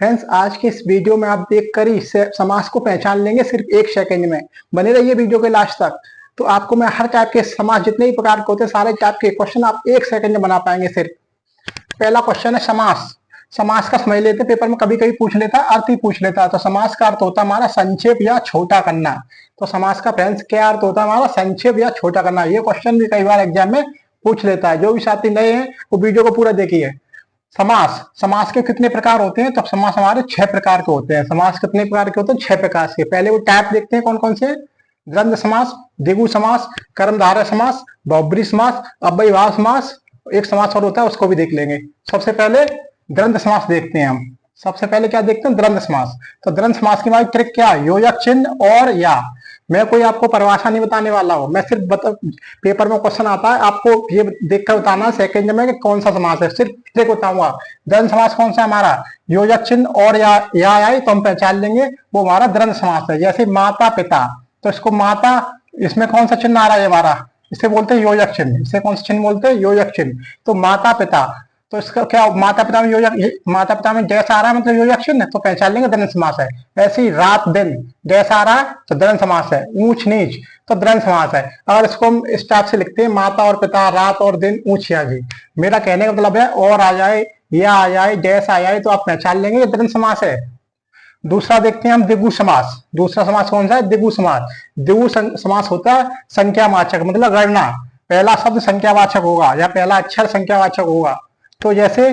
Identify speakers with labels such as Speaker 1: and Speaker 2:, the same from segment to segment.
Speaker 1: Friends, आज के इस वीडियो में आप देखकर ही समास को पहचान लेंगे सिर्फ 1 सेकंड में। बने रहिए वीडियो के लास्ट तक। तो आपको मैं हर टाइप के समास, जितने भी प्रकार के होते हैं, सारे टाइप के क्वेश्चन आप 1 सेकंड में बना पाएंगे सिर्फ। पहला क्वेश्चन है समास। समास का समझ लेते हैं, पेपर में कभी कभी पूछ लेता है, अर्थ ही पूछ लेता है। तो समास का अर्थ होता है हमारा संक्षेप या छोटा करना। तो समास का फ्रेंड्स क्या अर्थ होता है हमारा? संक्षेप या छोटा करना। ये क्वेश्चन भी कई बार एग्जाम में पूछ लेता है। जो भी साथी नए हैं वो वीडियो को पूरा देखिए। समास, समास के कितने प्रकार होते हैं? तो समास हमारे 6 प्रकार के होते हैं। समास कितने प्रकार के होते हैं? 6 प्रकार के। पहले वो टाइप देखते हैं कौन कौन से। द्वंद्व समास, द्विगु समास, कर्मधारय समास, बहुब्रीहि समास, अव्ययीभाव समास। एक समास और होता है, उसको भी देख लेंगे। सबसे पहले द्वंद्व समास देखते हैं हम। सबसे पहले क्या देखते हैं? द्वंद्व समास। तो द्वंद्व समास की हमारी ट्रिक क्या है? योजक चिन्ह और या। मैं कोई आपको परिभाषा नहीं बताने वाला हूं, मैं सिर्फ पेपर में क्वेश्चन आता है, आपको ये देखकर बताना सेकंड में कि कौन सा समास है। सिर्फ ट्रिक बताऊंगा। द्वंद्व समास कौन सा हमारा? योजक चिन्ह और या आई तो हम पहचान लेंगे, वो हमारा द्वंद्व समास है। जैसे माता पिता, तो इसको माता, इसमें कौन सा चिन्ह आ रहा है हमारा? इसे बोलते हैं योजक चिन्ह। इसे कौन सा चिन्ह बोलते हैं? योजक चिन्ह। तो माता पिता, तो इसका क्या? माता पिता में योजक, माता पिता में डैश आ रहा है मतलब योजक चिन्ह, तो पहचान लेंगे द्वंद्व समास है। ऐसे ही रात दिन, डैश आ रहा है तो द्वंद्व समास है। ऊंच नीच तो द्वंद्व समास है। अगर इसको हम इस टाइप से लिखते हैं, माता और पिता, रात और दिन, ऊंच या जी। मेरा कहने का मतलब है और आ जाए या आ जाए, डैश आ जाए, तो आप पहचान लेंगे ये द्वंद्व समास है। दूसरा देखते हैं हम द्विगु समास। दूसरा समास कौन सा है? द्विगु समास। द्विगु समास होता है संख्यावाचक, मतलब गणना। पहला शब्द संख्यावाचक होगा या पहला अक्षर संख्यावाचक होगा। तो जैसे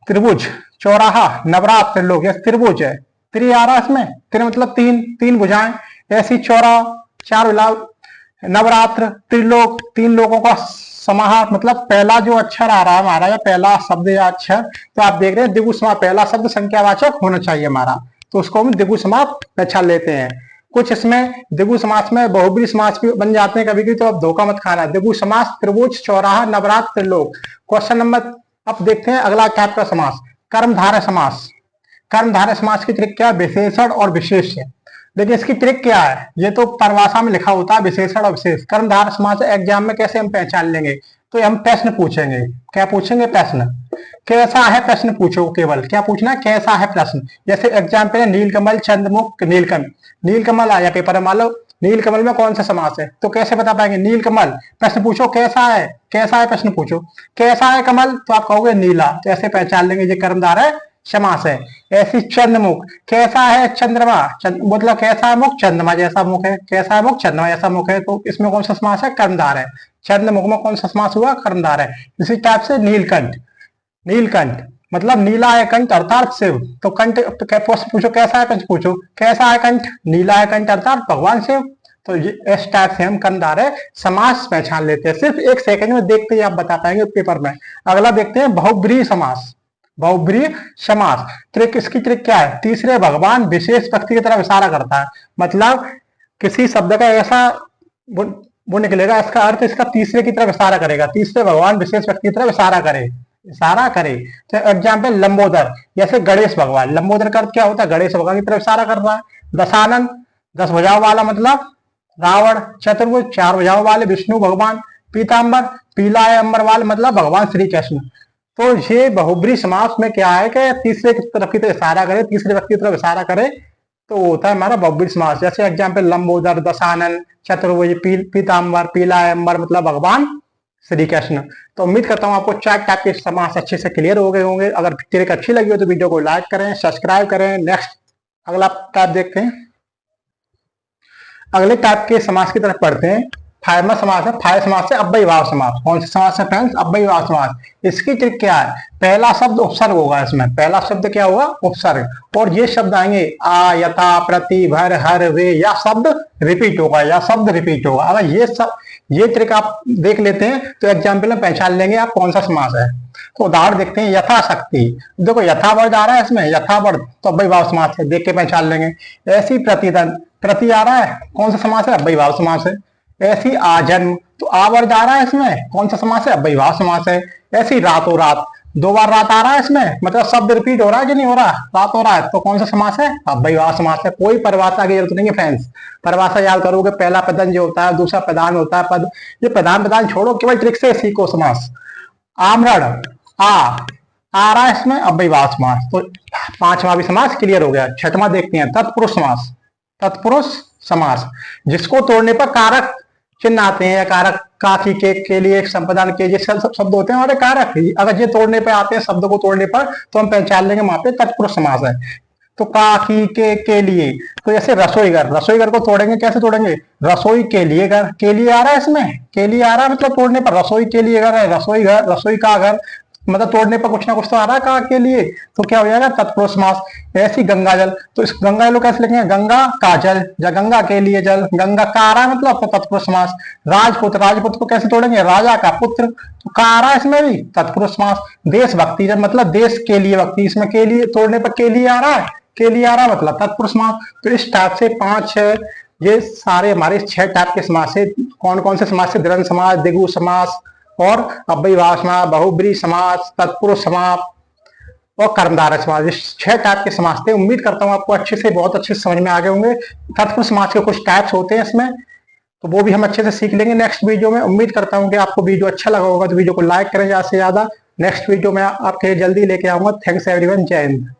Speaker 1: त्रिभुज, चौराहा, नवरात्र, त्रिलोक। जैसे त्रिभुज है, त्रि आ रहा है इसमें, त्रि मतलब तीन, तीन भुजाएं। ऐसी चौराहा, 4 नवरात्र, त्रिलोक, 3 लोगों का समाहार। मतलब पहला जो अक्षर आ रहा है हमारा, या पहला शब्द या अक्षर, तो आप देख रहे हैं द्विगु समास, पहला शब्द संख्यावाचक होना चाहिए हमारा, तो उसको हम द्विगु समास पहचान लेते हैं। कुछ इसमें द्विगु समास में बहुब्रीहि समास भी बन जाते हैं कभी कभी, तो अब धोखा मत खाना। द्विगु समास, त्रिभुज, चौराहा, नवरात्र, त्रिलोक। क्वेश्चन नंबर अब देखते हैं अगला टाइप का समास, कर्मधारय समास। कर्मधारय समास की ट्रिक क्या है? विशेषण और विशेष्य। देखिए इसकी ट्रिक क्या है, ये तो परिभाषा में लिखा होता है विशेषण और विशेष। कर्मधारय समास एग्जाम में कैसे हम पहचान लेंगे? तो हम प्रश्न पूछेंगे। क्या पूछेंगे? प्रश्न। कैसा है प्रश्न पूछो, केवल क्या पूछना है? कैसा है प्रश्न। जैसे एग्जाम पे नीलकमल, चंद्रमुख, नीलकंठ। नीलकमल आया पेपर में, मान लो नीलकमल में कौन सा समास है, तो कैसे बता पाएंगे? नीलकमल, प्रश्न पूछो कैसा है, कैसा है प्रश्न पूछो, कैसा है कमल, तो आप कहोगे नीला, तो ऐसे पहचान लेंगे ये कर्मधारय समास है। ऐसी चंद्रमुख, कैसा है चंद्रमा, मतलब कैसा है मुख? चंद्रमा जैसा मुख है। कैसा है मुख? चंद्रमा जैसा मुख है। तो इसमें कौन सा समास है? कर्मधारय है। चंद्रमुख में कौन सा समास हुआ? कर्मधारय है। इसी टाइप से नीलकंठ, नीलकंठ मतलब नीला है कंठ अर्थात शिव, तो कंठ, तो प्रश्न पूछो कैसा है, कंठ पूछो कैसा है कंठ, नीला है कंठ अर्थात भगवान शिव। तो ये इस टाइप से हम कर्मधारय समास पहचान लेते हैं। सिर्फ 1 सेकंड में देखते ही आप बता पाएंगे पेपर में। अगला देखते हैं बहुब्रीहि समास। बहुब्रीहि समास ट्रिक, इसकी ट्रिक क्या है? तीसरे भगवान विशेष व्यक्ति की तरफ इशारा करता है। मतलब किसी शब्द का ऐसा वो निकलेगा, इसका अर्थ इसका तीसरे की तरफ इशारा करेगा। तीसरे भगवान विशेष व्यक्ति की तरफ इशारा करे, इशारा करे। तो एग्जाम्पल लंबोदर, जैसे गणेश भगवान, लंबोदर का अर्थ क्या होता है? गणेश भगवान की तरफ इशारा कर रहा है। दशानन, 10 भुजाओं वाला मतलब रावण। चतुर्भुज, 4 भुजाओं वाले विष्णु भगवान। पीताम्बर, पीला है अंबर वाले मतलब भगवान श्री कृष्ण। तो ये बहुब्रीहि समास में क्या है कि तीसरे की तरफ इशारा करे, तीसरे व्यक्ति की तरफ इशारा करे, तो होता है हमारा बहुब्रीहि समास। जैसे एग्जाम्पल लंबोदर, दशानन, चतुर्भुज, पीताम्बर, पीला है अंबर मतलब भगवान श्री कृष्ण। तो उम्मीद करता हूं आपको 4 टाइप के समास अच्छे से क्लियर हो गए होंगे। अगर ट्रिक अच्छी लगी हो तो वीडियो को लाइक करें, सब्सक्राइब करें। नेक्स्ट अगला टाइप देखते हैं। अगले टाइप के समास की तरफ पढ़ते हैं। फायमा समास है। फाय समास है अव्ययीभाव समास। कौन सा समास है फ्रेंड्स? अव्ययीभाव समास। इसकी ट्रिक क्या है? पहला शब्द उपसर्ग होगा इसमें। पहला शब्द क्या होगा? उपसर्ग। और ये शब्द आएंगे आ, यथा, प्रति, भर, हर, वे, या शब्द रिपीट होगा, या शब्द रिपीट होगा। अगर ये ट्रिक आप देख लेते हैं तो एग्जाम्पल में पहचान लेंगे आप कौन सा समास है। तो उदाहरण देखते हैं। यथाशक्ति, देखो यथा वर्ड आ रहा है इसमें, यथा वर्ड तो अव्ययीभाव समास है, देख के पहचान लेंगे। ऐसी प्रतिदिन, प्रति आ रहा है, कौन सा समास है? अव्ययीभाव समास है। ऐसी आजन्म, तो आ वर्ड आ रहा है इसमें, कौन सा समास है? अव्ययीभाव समास है। ऐसी रातों रात, 2 बार रात आ रहा है इसमें, मतलब शब्द रिपीट हो रहा है कि नहीं हो रहा? रात हो रहा है, तो कौन सा समास है? अव्ययीभाव समास है। कोई परिभाषा की जरूरत नहीं है फ्रेंड्स। परिभाषा याद करोगे, पहला प्रधान जो होता है, दूसरा प्रधान होता है पद। ये प्रधान छोड़ो, केवल ट्रिक से सीखो समास। आमरण, आ, आ रहा है इसमें अव्ययीभाव समास। तो पांचवा भी समास क्लियर हो गया। छठवां देखते हैं तत्पुरुष समास। तत्पुरुष समास जिसको तोड़ने पर कारक चिन्ह आते हैं या कारक का के लिए एक संपादन के ये शब्द होते हैं हमारे कारक। अगर ये तोड़ने पे आते हैं शब्द को तोड़ने पर तो हम पहचान लेंगे वहां पे तत्पुरुष समास है। तो का की के लिए, तो जैसे रसोईघर, रसोईघर को तोड़ेंगे कैसे तोड़ेंगे, रसोई के लिए घर, के लिए आ रहा है इसमें, के लिए आ रहा है मतलब तोड़ने पर रसोई के लिए घर है, रसोई घर, रसोई का घर, मतलब तोड़ने पर कुछ ना कुछ तो आ रहा है का के लिए, तो क्या हो जाएगा तत्पुरुष समास। ऐसी गंगा जल, तो इस गंगा जल को कैसे लिखेंगे, गंगा का जल या गंगा के लिए जल, गंगा का आ रहा है मतलब तत्पुरुष समास। राजपुत्र, राजपुत्र को कैसे तोड़ेंगे, राजा का पुत्र, तो का आ रहा है इसमें भी तत्पुरुष समास। देशभक्ति जब मतलब देश के लिए भक्ति, इसमें के लिए तोड़ने पर के लिए आ रहा है, के लिए आ रहा है मतलब तत्पुरुष समास। तो इस टाइप से 5 ये सारे हमारे 6 टाइप के समास है। कौन कौन से समास है, द्वंद्व समास, द्विगु समास और अव्ययीभाव समास, बहुब्रीहि समास, तत्पुरुष समास और कर्मधारय समास। इस 6 टाइप के समास थे। उम्मीद करता हूं आपको अच्छे से, बहुत अच्छे से समझ में आ गए होंगे। तत्पुरुष समास के कुछ टाइप्स होते हैं इसमें, तो वो भी हम अच्छे से सीख लेंगे नेक्स्ट वीडियो में। उम्मीद करता हूं कि आपको वीडियो अच्छा लगा होगा, तो वीडियो को लाइक करें ज्यादा से ज्यादा। नेक्स्ट वीडियो में आपके लिए जल्दी लेके आऊंगा। थैंक्स एवरीवन, जय हिंद।